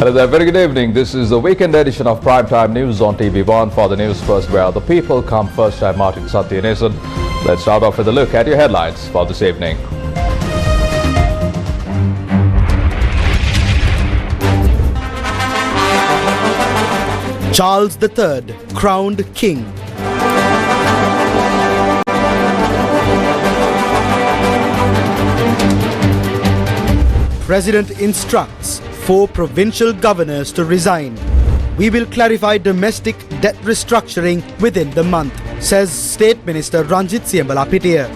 Hello there, very good evening. This is the weekend edition of Primetime News on TV1. For the news first, where the people come first. I'm Martin Satyanesan. Let's start off with a look at your headlines for this evening. Charles III crowned king. President instructs 4 provincial governors to resign. We will clarify domestic debt restructuring within the month, says State Minister Ranjit Siambalapitiya.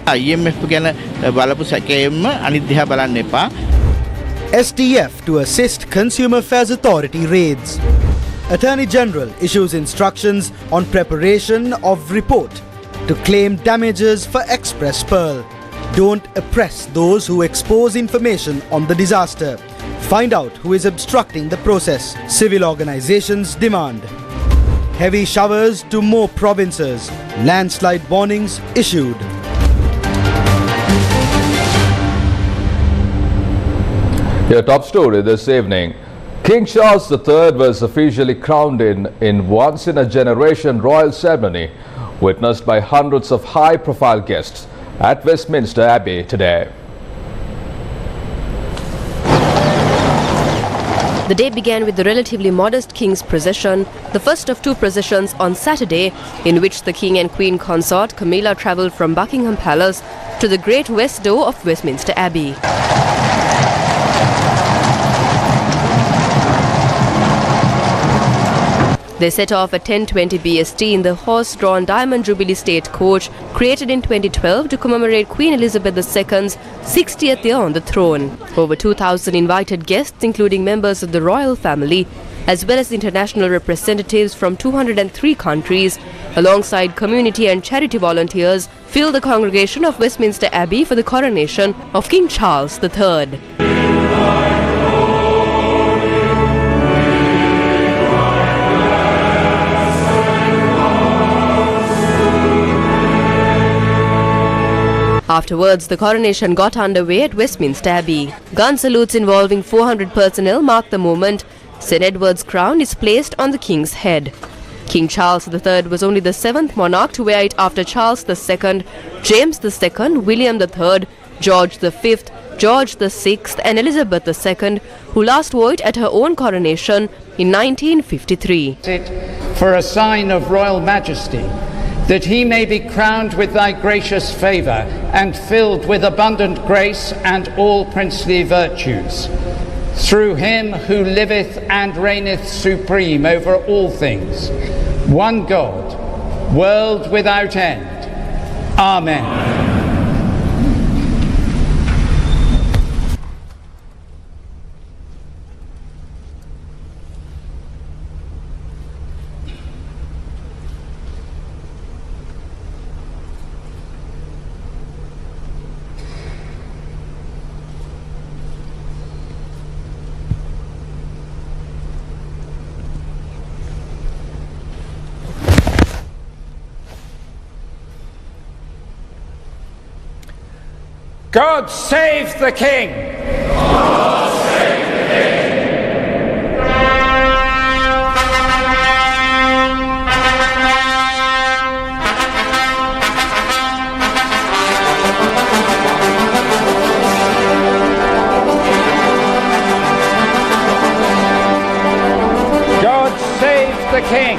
STF to assist Consumer Affairs Authority raids. Attorney General issues instructions on preparation of report to claim damages for Express Pearl. Don't oppress those who expose information on the disaster. Find out who is obstructing the process. Civil organizations demand. Heavy showers to more provinces. Landslide warnings issued. Your top story this evening. King Charles III was officially crowned in once-in-a-generation royal ceremony, witnessed by hundreds of high-profile guests at Westminster Abbey today. The day began with the relatively modest King's procession, the first of 2 processions on Saturday, in which the King and Queen consort Camilla travelled from Buckingham Palace to the Great West Door of Westminster Abbey. They set off at 10:20 BST in the horse-drawn Diamond Jubilee State coach created in 2012 to commemorate Queen Elizabeth II's 60th year on the throne. Over 2,000 invited guests, including members of the royal family, as well as international representatives from 203 countries, alongside community and charity volunteers, filled the congregation of Westminster Abbey for the coronation of King Charles III. Afterwards, the coronation got underway at Westminster Abbey. Gun salutes involving 400 personnel mark the moment. St. Edward's crown is placed on the king's head. King Charles III was only the 7th monarch to wear it after Charles II, James II, William III, George V, George VI and Elizabeth II, who last wore it at her own coronation in 1953. For a sign of royal majesty, that he may be crowned with thy gracious favour and filled with abundant grace and all princely virtues. Through him who liveth and reigneth supreme over all things, one God, world without end. Amen. God save the King! God save the King! God save the King!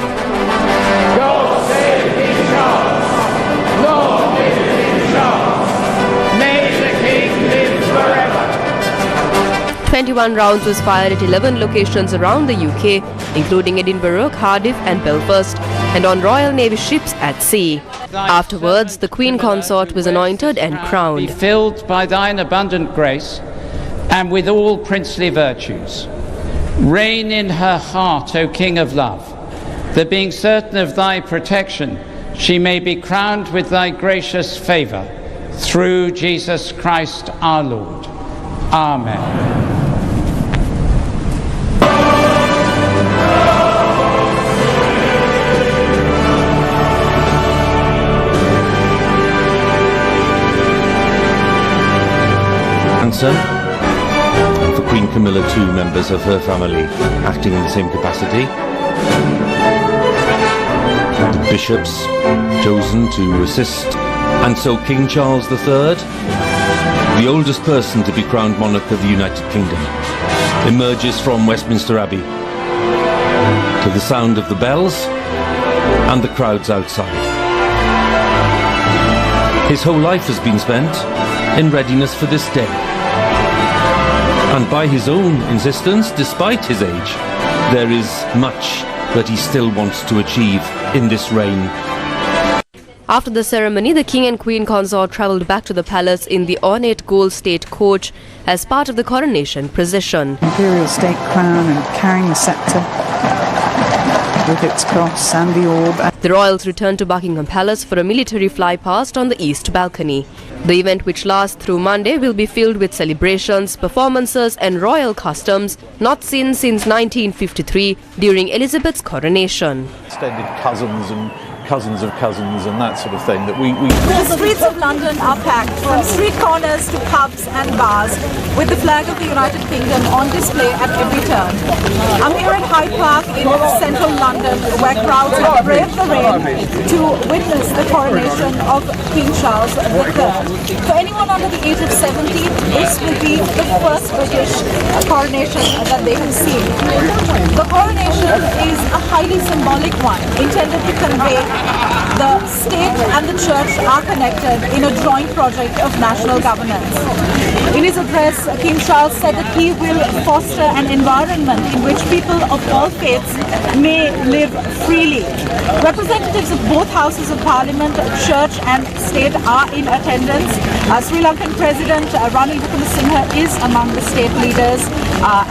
God save King Charles! Long live King Charles! 21 rounds was fired at 11 locations around the UK, including Edinburgh, Cardiff and Belfast, and on Royal Navy ships at sea. Afterwards, the Queen consort was anointed and crowned. Be filled by thine abundant grace and with all princely virtues. Reign in her heart, O King of love, that being certain of thy protection, she may be crowned with thy gracious favour, through Jesus Christ our Lord. Amen. For Queen Camilla, two members of her family acting in the same capacity. The bishops chosen to assist. And so King Charles III, the oldest person to be crowned monarch of the United Kingdom, emerges from Westminster Abbey to the sound of the bells and the crowds outside. His whole life has been spent in readiness for this day. And by his own insistence, despite his age, there is much that he still wants to achieve in this reign. After the ceremony, the King and Queen consort travelled back to the palace in the ornate gold state coach as part of the coronation procession. Imperial state crown and carrying the sceptre with its cross and the orb. The royals returned to Buckingham Palace for a military fly-past on the east balcony. The event, which lasts through Monday, will be filled with celebrations, performances and royal customs not seen since 1953 during Elizabeth's coronation. Extended cousins and cousins of cousins and that sort of thing that we The streets of London are packed, from street corners to pubs and bars, with the flag of the United Kingdom on display at every turn. I'm here at Hyde Park in central London, where crowds have braved the rain to witness the coronation of King Charles III. For anyone under the age of 70, this will be the first British coronation that they have seen. The coronation is a highly symbolic one, intended to convey the state and the church are connected in a joint project of national governance. In his address, King Charles said that he will foster an environment in which people of all faiths may live freely. Representatives of both houses of parliament, church and state are in attendance. Sri Lankan President Ranil Wickremesinghe is among the state leaders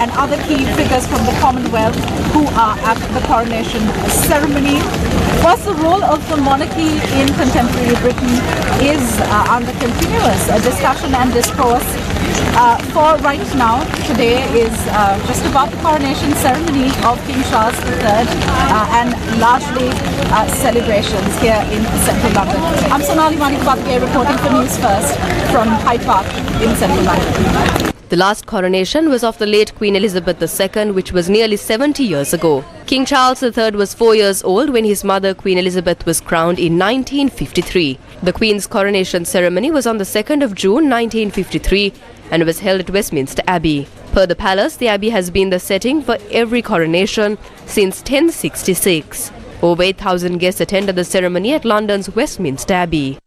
and other key figures from the Commonwealth who are at the coronation ceremony. First, the role of the monarchy in contemporary Britain is under continuous discussion and discourse. For right now, today is just about the coronation ceremony of King Charles III and largely celebrations here in central London. I'm Sonali Manikbakye reporting for News First from Hyde Park in central London. The last coronation was of the late Queen Elizabeth II, which was nearly 70 years ago. King Charles III was 4 years old when his mother Queen Elizabeth was crowned in 1953. The Queen's coronation ceremony was on the 2nd of June 1953 and was held at Westminster Abbey. Per the palace, the Abbey has been the setting for every coronation since 1066. Over 8,000 guests attended the ceremony at London's Westminster Abbey.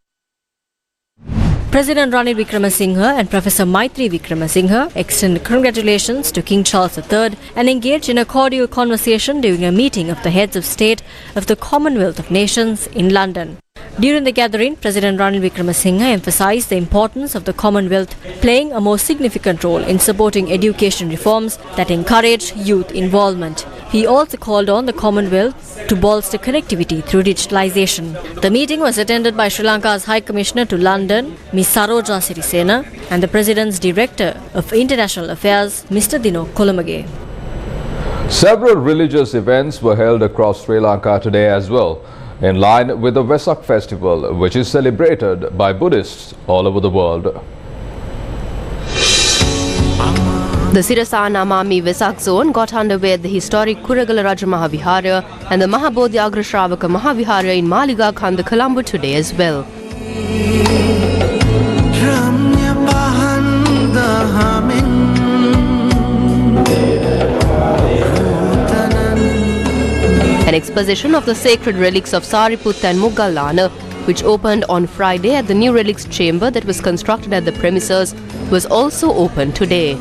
President Ranil Wickremesinghe and Professor Maitri Wickremesinghe extended congratulations to King Charles III and engaged in a cordial conversation during a meeting of the heads of state of the Commonwealth of Nations in London. During the gathering, President Ranil Wickremesinghe emphasized the importance of the Commonwealth playing a more significant role in supporting education reforms that encourage youth involvement. He also called on the Commonwealth to bolster connectivity through digitalization. The meeting was attended by Sri Lanka's High Commissioner to London, Ms. Saroja Sirisena, and the President's Director of International Affairs, Mr. Dino Kolomage. Several religious events were held across Sri Lanka today as well, in line with the Vesak festival, which is celebrated by Buddhists all over the world. The Sirasa Namami Vesak zone got underway at the historic Kuragala Raja Mahavihara and the Mahabodhi Agra Shravaka Mahavihara in Maliga Khanda, Colombo today as well. An exposition of the sacred relics of Sariputta and Mugallana, which opened on Friday at the new relics chamber that was constructed at the premises, was also opened today.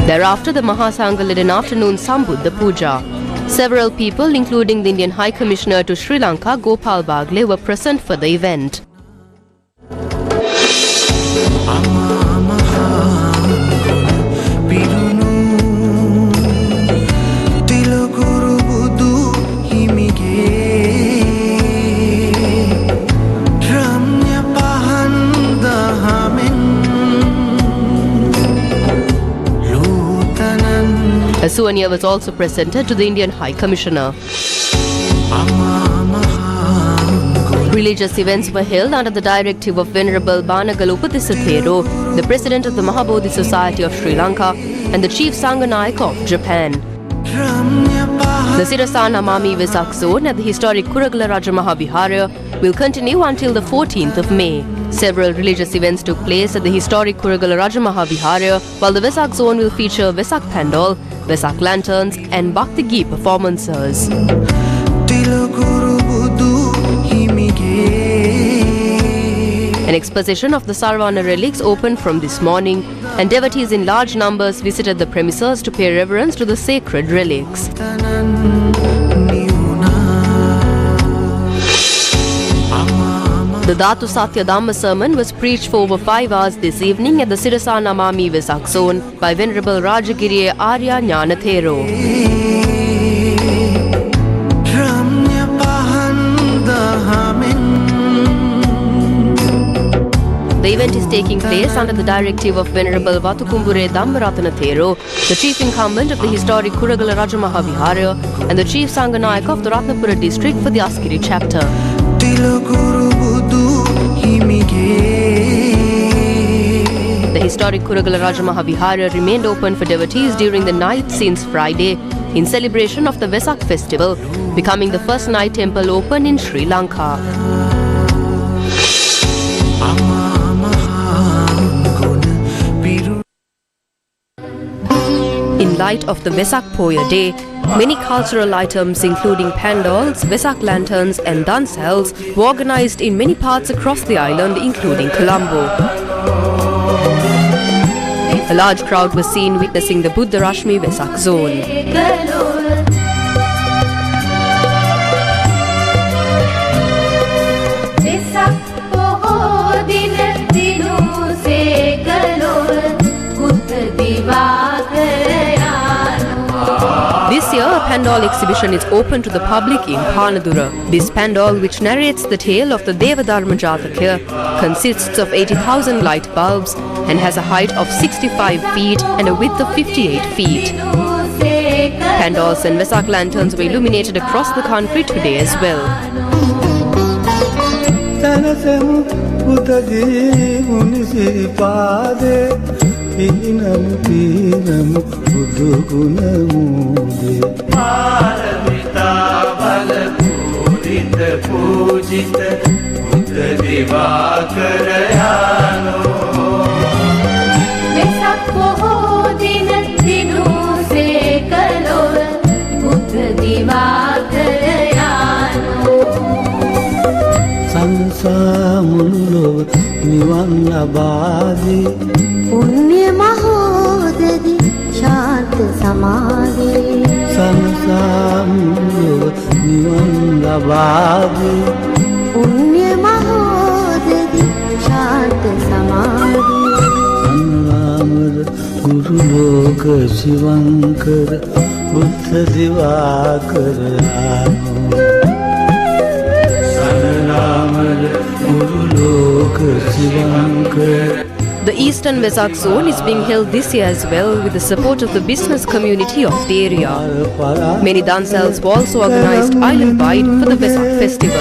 Thereafter, the Mahasangha led an afternoon Sambuddha Puja. Several people, including the Indian High Commissioner to Sri Lanka, Gopal Bagle, were present for the event. A souvenir was also presented to the Indian High Commissioner. Religious events were held under the directive of Venerable Banagala Upatissa Thero, the President of the Mahabodhi Society of Sri Lanka and the Chief Sanganaik of Japan. The Sirasanamami Vesak zone at the historic Kuragala Rajamaha Vihara will continue until the 14th of May. Several religious events took place at the historic Kuragala Rajamaha Vihara, while the Vesak zone will feature Vesak Pandal, Vesak lanterns and Bhakti Gee performances. An exposition of the Sarvana relics opened from this morning, and devotees in large numbers visited the premises to pay reverence to the sacred relics. The Dhatu Satya Dhamma sermon was preached for over 5 hours this evening at the Sirasanamami Vesak zone by Venerable Rajagiriya Arya Jnana Thero. The event is taking place under the directive of Venerable Vatukumbure Dhammaratana Thero, the chief incumbent of the historic Kuragala Rajamaha Vihara and the chief Sanganaik of the Ratnapura district for the Askiri chapter. The historic Kuragala Rajamaha Vihara remained open for devotees during the night since Friday in celebration of the Vesak festival, becoming the first night temple open in Sri Lanka. In light of the Vesak Poya Day, many cultural items including pandals, Vesak lanterns and dansals were organized in many parts across the island, including Colombo. A large crowd was seen witnessing the Buddha Rashmi Vesak zone. This year, a pandal exhibition is open to the public in Panadura. This pandal, which narrates the tale of the Devadharma Jataka, consists of 80,000 light bulbs and has a height of 65 feet and a width of 58 feet. Pandals and Vesak lanterns were illuminated across the country today as well. पुण्य महोदधि शांत समाधि पुण्य महोदधि शांत समाधि गुरु लोक शिवंकर बुद्ध दिवाकर गुरु लोक Shivankar. The Eastern Vesak zone is being held this year as well with the support of the business community of the area. Many dansals were also organized island-wide for the Vesak festival.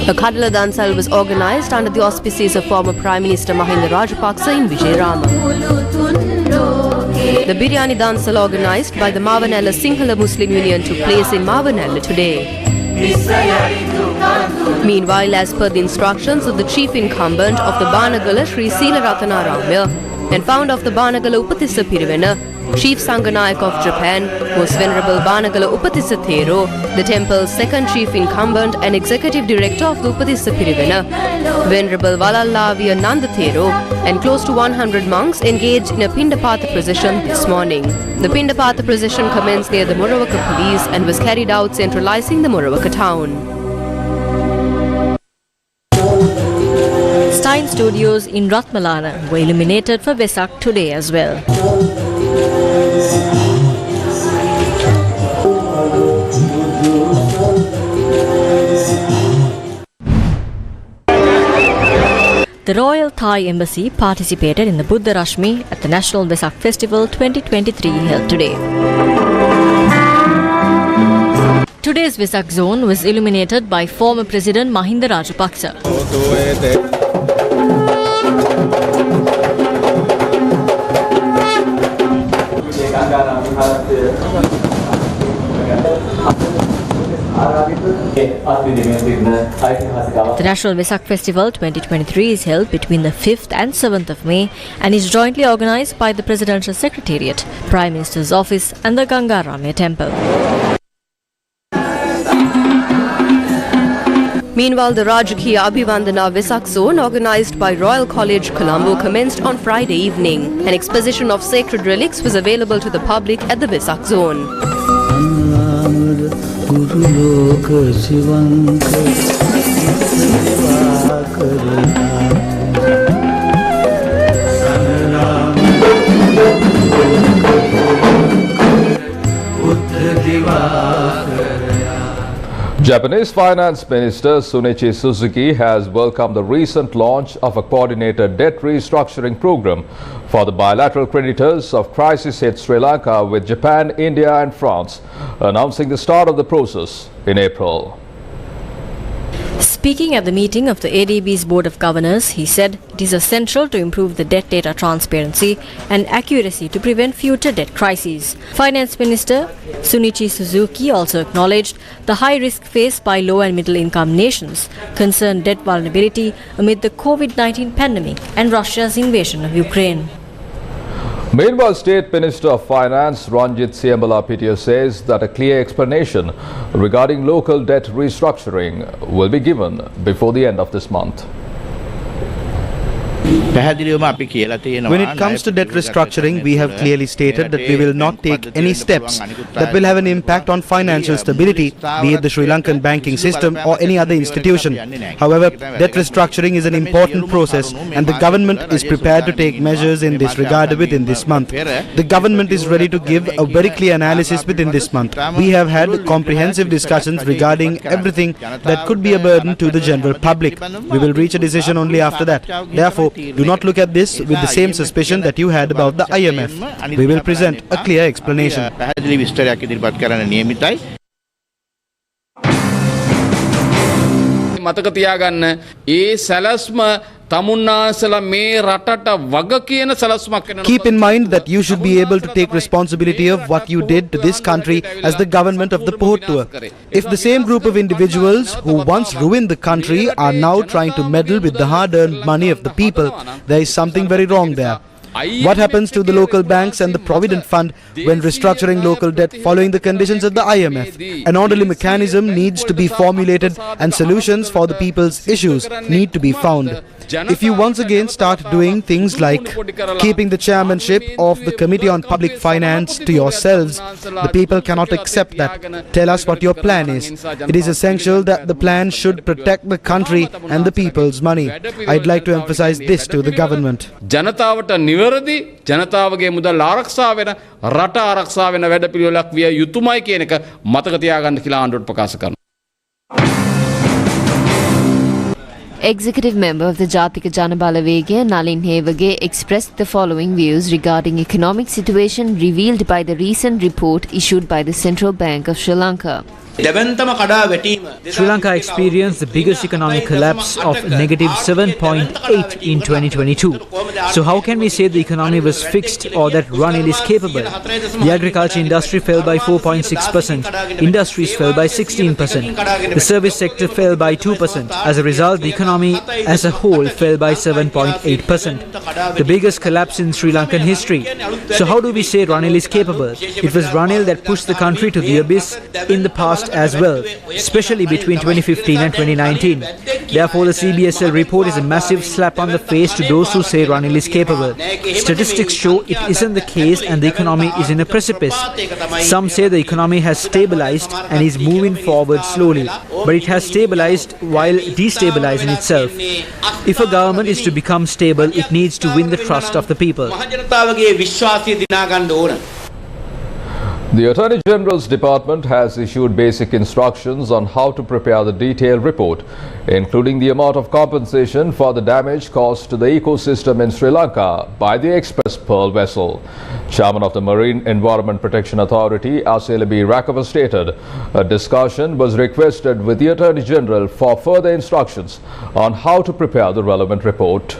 A Kadala Dansal was organised under the auspices of former Prime Minister Mahinda Rajapaksa in Vijayarama. The Biryani Dansal organised by the Mavanella Sinhala Muslim Union took place in Mavanella today. Meanwhile, as per the instructions of the chief incumbent of the Banagala Sri Seelaratana Ramya and founder of the Banagala Upatissa Pirivena, Chief Sanganaik of Japan, Most Venerable Banagala Upatissa Thero, the temple's second chief incumbent and executive director of the Upatissa Pirivena, Venerable Valalavia Nanda Thero, and close to 100 monks engaged in a Pindapatha procession this morning. The Pindapatha procession commenced near the Moravaka police and was carried out centralizing the Moravaka town. 9 studios in Ratmalana were illuminated for Vesak today as well. The Royal Thai Embassy participated in the Buddha Rashmi at the National Vesak Festival 2023 held today. Today's Vesak zone was illuminated by former President Mahinda Rajapaksa. The National Vesak Festival 2023 is held between the 5th and 7th of May and is jointly organised by the Presidential Secretariat, Prime Minister's Office and the Gangaramya Temple. Meanwhile, the Rajakiya Abhivandana Vesak zone organised by Royal College, Colombo commenced on Friday evening. An exposition of sacred relics was available to the public at the Vesak zone. Japanese Finance Minister Sunichi Suzuki has welcomed the recent launch of a coordinated debt restructuring program for the bilateral creditors of crisis-hit Sri Lanka with Japan, India and France, announcing the start of the process in April. Speaking at the meeting of the ADB's Board of Governors, he said it is essential to improve the debt data transparency and accuracy to prevent future debt crises. Finance Minister Sunichi Suzuki also acknowledged the high risk faced by low and middle income nations concerned debt vulnerability amid the COVID-19 pandemic and Russia's invasion of Ukraine. Meanwhile, State Minister of Finance Ranjit Siambalapitiya says that a clear explanation regarding local debt restructuring will be given before the end of this month. When it comes to debt restructuring, we have clearly stated that we will not take any steps that will have an impact on financial stability, be it the Sri Lankan banking system or any other institution. However, debt restructuring is an important process and the government is prepared to take measures in this regard within this month. The government is ready to give a very clear analysis within this month. We have had comprehensive discussions regarding everything that could be a burden to the general public. We will reach a decision only after that. Therefore, do not look at this with the same suspicion that you had about the IMF. We will present a clear explanation. මතක තියාගන්න ඒ සැලැස්ම තමුන්නාසලා මේ රටට වග කියන සැලැස්මක් වෙනවා. Keep in mind that you should be able to take responsibility of what you did to this country as the government of the port tour. If the same group of individuals who once ruined the country are now trying to meddle with the hard-earned money of the people, there is something very wrong there. What happens to the local banks and the Provident Fund when restructuring local debt following the conditions of the IMF? An orderly mechanism needs to be formulated and solutions for the people's issues need to be found. If you once again start doing things like keeping the chairmanship of the Committee on Public Finance to yourselves, the people cannot accept that. Tell us what your plan is. It is essential that the plan should protect the country and the people's money. I'd like to emphasize this to the government. ජනතාවට නිවැරදි ජනතාවගේ මුදල් ආරක්ෂා වෙන රට ආරක්ෂා වෙන වැඩපිළිවෙලක් විය යුතුමයි කියන එක මතක තියාගන්න කියලා ආණ්ඩුවට ප්‍රකාශ කරනවා. Executive member of the Jatika Janabalawegaya Nalin Hevage expressed the following views regarding economic situation revealed by the recent report issued by the Central Bank of Sri Lanka. Sri Lanka experienced the biggest economic collapse of -7.8 in 2022. So how can we say the economy was fixed or that Ranil is capable? The agriculture industry fell by 4.6%, industries fell by 16%, the service sector fell by 2%. As a result, the economy as a whole fell by 7.8%, the biggest collapse in Sri Lankan history. So how do we say Ranil is capable? It was Ranil that pushed the country to the abyss in the past past as well, especially between 2015 and 2019. Therefore, the CBSL report is a massive slap on the face to those who say Ranil is capable. Statistics show it isn't the case and the economy is in a precipice. Some say the economy has stabilized and is moving forward slowly, but it has stabilized while destabilizing itself. If a government is to become stable, it needs to win the trust of the people. The Attorney General's Department has issued basic instructions on how to prepare the detailed report, including the amount of compensation for the damage caused to the ecosystem in Sri Lanka by the Express Pearl vessel. Chairman of the Marine Environment Protection Authority, Aselabi Rakava, stated a discussion was requested with the Attorney General for further instructions on how to prepare the relevant report.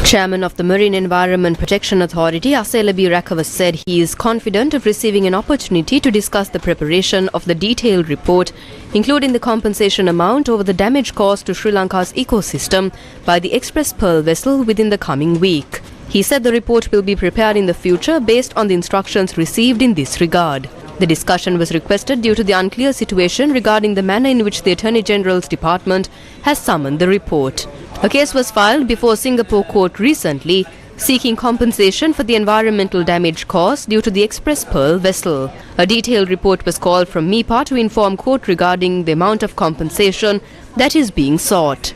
Chairman of the Marine Environment Protection Authority, Aselabi Rakava, said he is confident of receiving an opportunity to discuss the preparation of the detailed report, including the compensation amount over the damage caused to Sri Lanka's ecosystem by the Express Pearl vessel within the coming week. He said the report will be prepared in the future based on the instructions received in this regard. The discussion was requested due to the unclear situation regarding the manner in which the Attorney General's Department has summoned the report. A case was filed before Singapore court recently, seeking compensation for the environmental damage caused due to the Express Pearl vessel. A detailed report was called from MIPA to inform court regarding the amount of compensation that is being sought.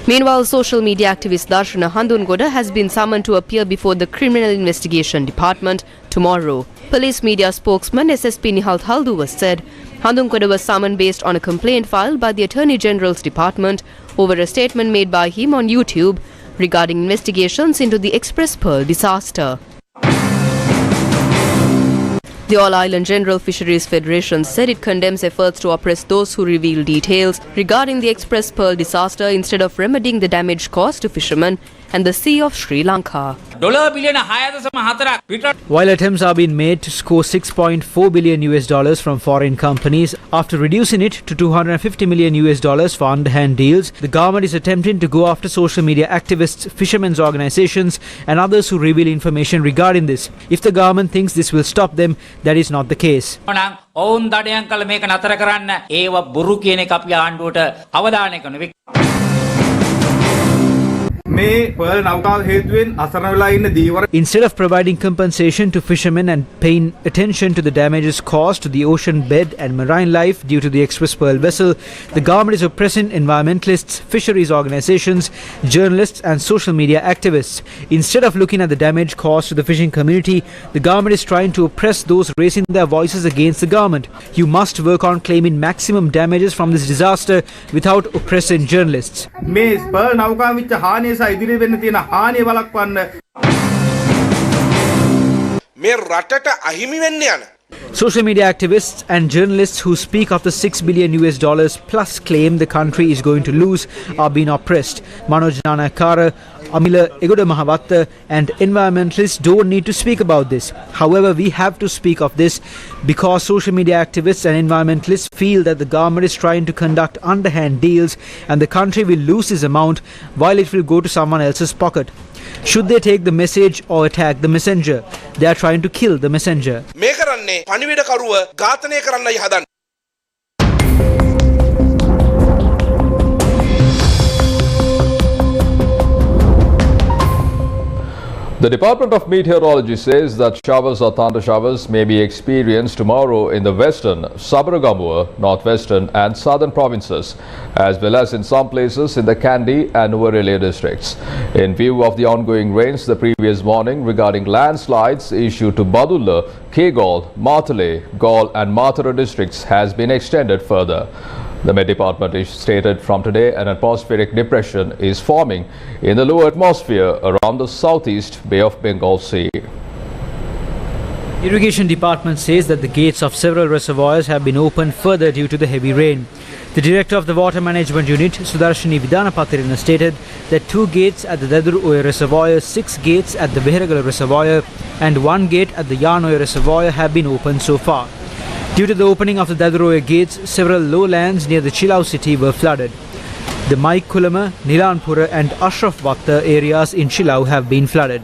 Meanwhile, social media activist Darshana Handungoda has been summoned to appear before the Criminal Investigation Department tomorrow. Police media spokesman SSP Nihal Halduwa said Handungoda was summoned based on a complaint filed by the Attorney General's Department over a statement made by him on YouTube regarding investigations into the Express Pearl disaster. The All-Island General Fisheries Federation said it condemns efforts to oppress those who reveal details regarding the Express Pearl disaster instead of remedying the damage caused to fishermen and the Sea of Sri Lanka. While attempts are being made to score $6.4 billion from foreign companies after reducing it to $250 million for underhand deals, the government is attempting to go after social media activists, fishermen's organizations and others who reveal information regarding this. If the government thinks this will stop them, that is not the case. Instead of providing compensation to fishermen and paying attention to the damages caused to the ocean bed and marine life due to the Express Pearl vessel, the government is oppressing environmentalists, fisheries organizations, journalists and social media activists. Instead of looking at the damage caused to the fishing community, the government is trying to oppress those raising their voices against the government. You must work on claiming maximum damages from this disaster without oppressing journalists. Social media activists and journalists who speak of the $6 billion plus claim the country is going to lose are being oppressed. Manoj Nanakara, Amila Egoda Mahavatta and environmentalists don't need to speak about this. However, we have to speak of this because social media activists and environmentalists feel that the government is trying to conduct underhand deals and the country will lose this amount while it will go to someone else's pocket. Should they take the message or attack the messenger? They are trying to kill the messenger. The Department of Meteorology says that showers or thunder showers may be experienced tomorrow in the western, Sabaragamuwa, northwestern and southern provinces, as well as in some places in the Kandy and Nuwara districts. In view of the ongoing rains the previous morning regarding landslides, issue to Badulla, Kegol, Matale, Gaul and Matara districts has been extended further. The Met Department is stated from today an atmospheric depression is forming in the low atmosphere around the southeast Bay of Bengal Sea. Irrigation Department says that the gates of several reservoirs have been opened further due to the heavy rain. The Director of the Water Management Unit, Sudarshini Vidanapatirina, stated that 2 gates at the Daduru Reservoir, 6 gates at the Beheragala Reservoir and 1 gate at the Yanoy Reservoir have been opened so far. Due to the opening of the Dadaroya gates, several lowlands near the Chilau city were flooded. The Maik Kulama, Nilanpura and Ashraf Vatta areas in Chilau have been flooded.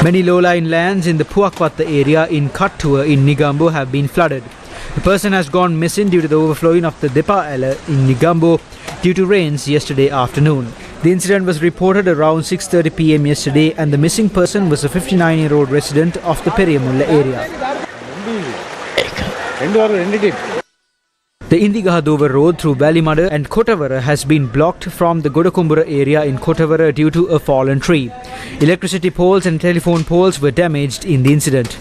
Many low-lying lands in the Puakwatta area in Kattua in Negombo have been flooded. The person has gone missing due to the overflowing of the Depa Ella in Negombo due to rains yesterday afternoon. The incident was reported around 6:30 p.m. yesterday, and the missing person was a 59-year-old resident of the Periyamulla area. The Indigahadover road through Valimada and Kotavara has been blocked from the Godakumbura area in Kotavara due to a fallen tree. Electricity poles and telephone poles were damaged in the incident.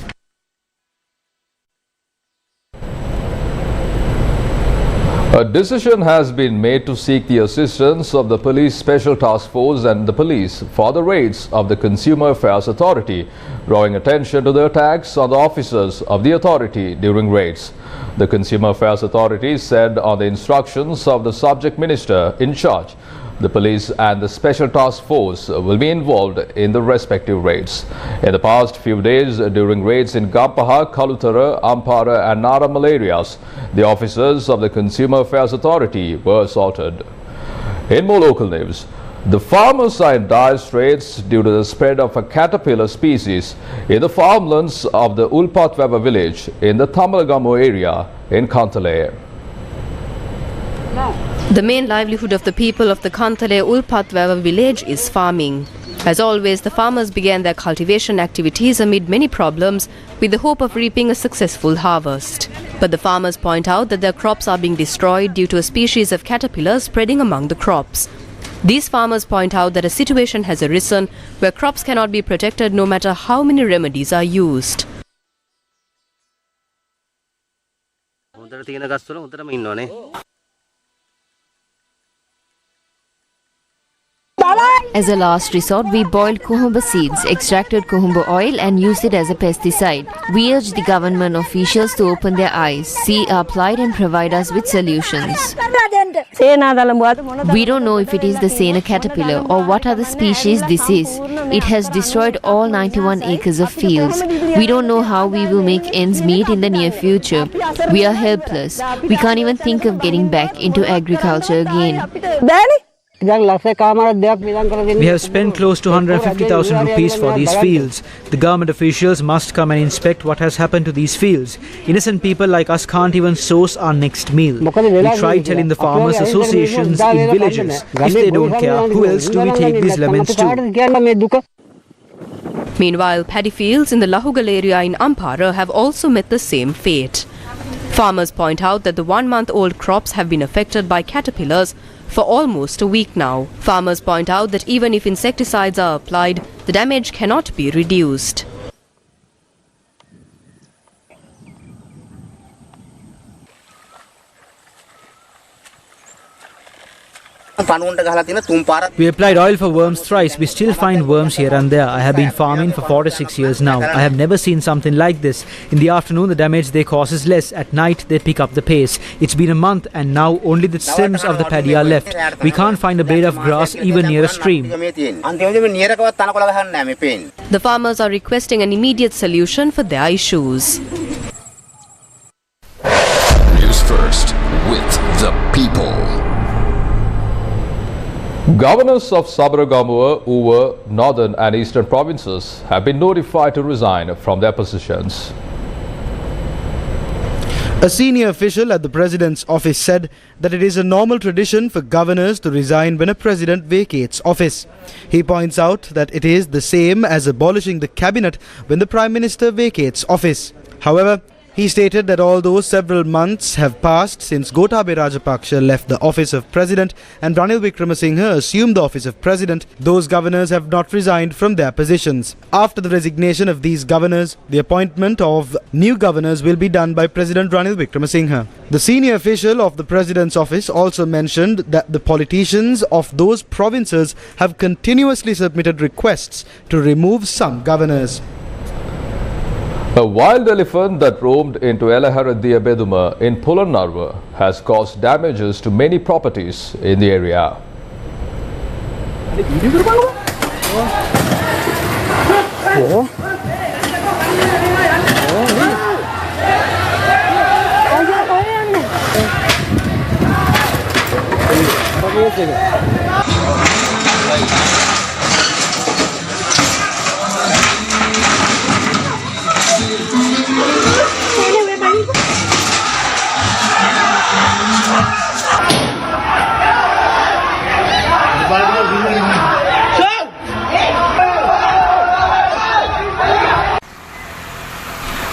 A decision has been made to seek the assistance of the Police Special Task Force and the police for the raids of the Consumer Affairs Authority, drawing attention to the attacks on the officers of the authority during raids. The Consumer Affairs Authority said on the instructions of the subject minister in charge, the police and the Special Task Force will be involved in the respective raids. In the past few days, during raids in Gampaha, Kalutara, Ampara and Naramal areas, the officers of the Consumer Affairs Authority were assaulted. In more local news, the farmers are in dire straits due to the spread of a caterpillar species in the farmlands of the Ulpathweva village in the Thamalagamu area in Kantale. The main livelihood of the people of the Kantale Ulpathweva village is farming. As always, the farmers began their cultivation activities amid many problems with the hope of reaping a successful harvest. But the farmers point out that their crops are being destroyed due to a species of caterpillars spreading among the crops. These farmers point out that a situation has arisen where crops cannot be protected no matter how many remedies are used. As a last resort, we boiled kuhumba seeds, extracted kuhumba oil and used it as a pesticide. We urge the government officials to open their eyes, see our plight and provide us with solutions. We don't know if it is the Sena caterpillar or what other species this is. It has destroyed all 91 acres of fields. We don't know how we will make ends meet in the near future. We are helpless. We can't even think of getting back into agriculture again. We have spent close to 150,000 rupees for these fields. The government officials must come and inspect what has happened to these fields. Innocent people like us can't even source our next meal. We tried telling the farmers' associations in villages. If they don't care, who else do we take these laments to? Meanwhile, paddy fields in the Lahugal area in Ampara have also met the same fate. Farmers point out that the 1-month-old crops have been affected by caterpillars for almost a week now. Farmers point out that even if insecticides are applied, the damage cannot be reduced. We applied oil for worms thrice. We still find worms here and there. I have been farming for 46 years now. I have never seen something like this. In the afternoon, the damage they cause is less. At night, they pick up the pace. It's been a month and now only the stems of the paddy are left. We can't find a blade of grass even near a stream. The farmers are requesting an immediate solution for their issues. News first with the people. Governors of Sabaragamuwa, Uva, Northern and Eastern provinces have been notified to resign from their positions. A senior official at the President's office said that it is a normal tradition for governors to resign when a president vacates office. He points out that it is the same as abolishing the cabinet when the Prime Minister vacates office. However, he stated that although several months have passed since Gotabaya Rajapaksa left the office of President and Ranil Wickremesinghe assumed the office of President, those governors have not resigned from their positions. After the resignation of these governors, the appointment of new governors will be done by President Ranil Wickremesinghe. The senior official of the President's office also mentioned that the politicians of those provinces have continuously submitted requests to remove some governors. A wild elephant that roamed into Elaharadhiya Beduma in Polonnarva has caused damages to many properties in the area.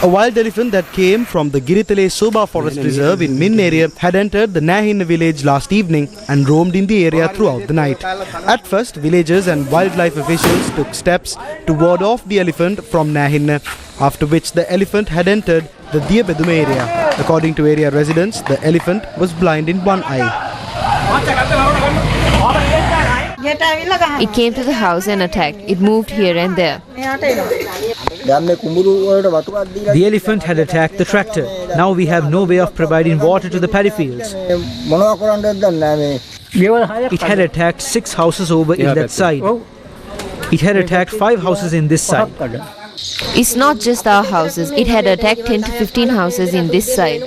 A wild elephant that came from the Giritale Soba Forest Reserve in Min area had entered the Nahinna village last evening and roamed in the area throughout the night. At first, villagers and wildlife officials took steps to ward off the elephant from Nahinna, after which the elephant had entered the Diabeduma area. According to area residents, the elephant was blind in one eye. It came to the house and attacked. It moved here and there. The elephant had attacked the tractor. Now we have no way of providing water to the paddy fields. It had attacked 6 houses over in that side. It had attacked 5 houses in this side. It's not just our houses. It had attacked 10 to 15 houses in this side.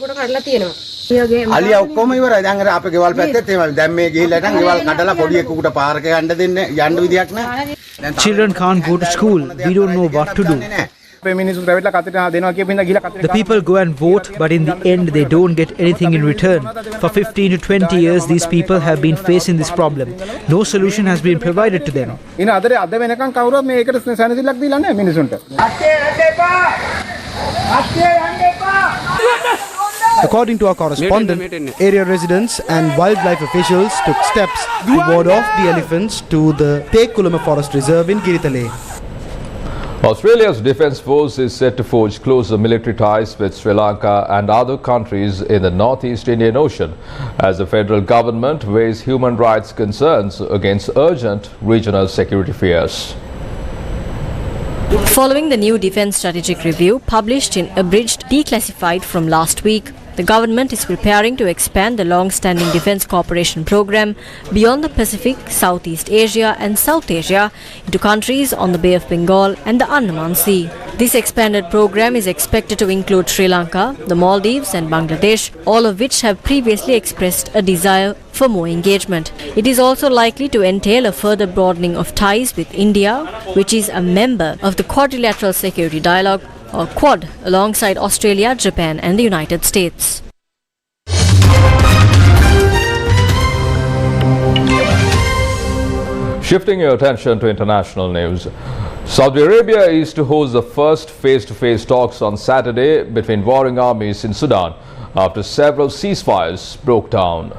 Children can't go to school. We don't know what to do. The people go and vote, but in the end they don't get anything in return. For 15 to 20 years these people have been facing this problem. No solution has been provided to them. According to our correspondent, area residents and wildlife officials took steps to ward off the elephants to the Tekulama Forest Reserve in Giritale. Australia's Defence Force is set to forge closer military ties with Sri Lanka and other countries in the Northeast Indian Ocean as the federal government weighs human rights concerns against urgent regional security fears. Following the new Defence Strategic Review published in Abridged Declassified from last week, the government is preparing to expand the long-standing defence cooperation program beyond the Pacific, Southeast Asia and South Asia into countries on the Bay of Bengal and the Andaman Sea. This expanded program is expected to include Sri Lanka, the Maldives and Bangladesh, all of which have previously expressed a desire for more engagement. It is also likely to entail a further broadening of ties with India, which is a member of the Quadrilateral Security Dialogue, or Quad, alongside Australia, Japan and the United States. Shifting your attention to international news, Saudi Arabia is to host the first face-to-face talks on Saturday between warring armies in Sudan after several ceasefires broke down.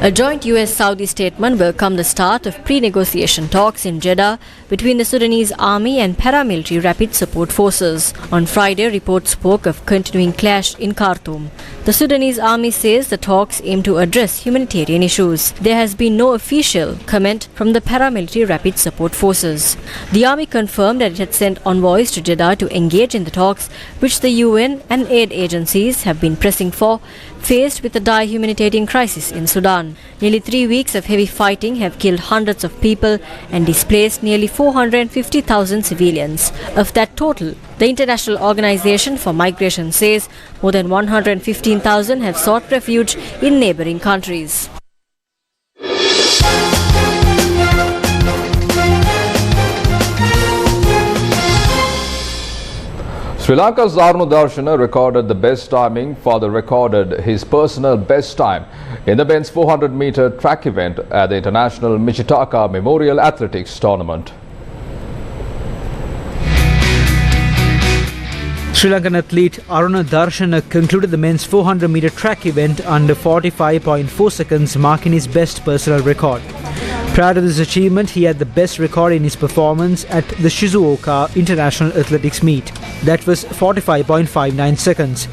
A joint US-Saudi statement welcomed the start of pre-negotiation talks in Jeddah between the Sudanese army and paramilitary rapid support forces. On Friday, reports spoke of continuing clash in Khartoum. The Sudanese army says the talks aim to address humanitarian issues. There has been no official comment from the paramilitary rapid support forces. The army confirmed that it had sent envoys to Jeddah to engage in the talks, which the UN and aid agencies have been pressing for, faced with the dire humanitarian crisis in Sudan. Nearly 3 weeks of heavy fighting have killed hundreds of people and displaced nearly 450,000 civilians. Of that total, the International Organization for Migration says more than 115,000 have sought refuge in neighboring countries. Sri Lanka's Darshana recorded the best timing recorded his personal best time in the men's 400-meter track event at the International Michitaka Memorial Athletics Tournament. Sri Lankan athlete Aruna Darshana concluded the men's 400-meter track event under 45.4 seconds, marking his best personal record. Prior to this achievement, he had the best record in his performance at the Shizuoka International Athletics Meet. That was 45.59 seconds.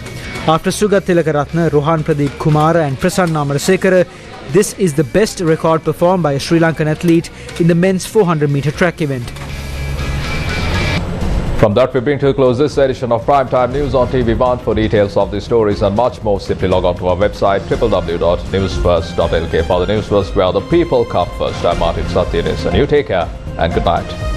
After Sugat Tilakaratne, Rohan Pradeep Kumara and Prasanna Amarasekara, this is the best record performed by a Sri Lankan athlete in the men's 400-meter track event. From that, we bring to a close this edition of Primetime News on TV1. For details of these stories and much more, simply log on to our website www.newsfirst.lk. For the News First, where the people come first, I'm Martin Satyanis, and you take care and good night.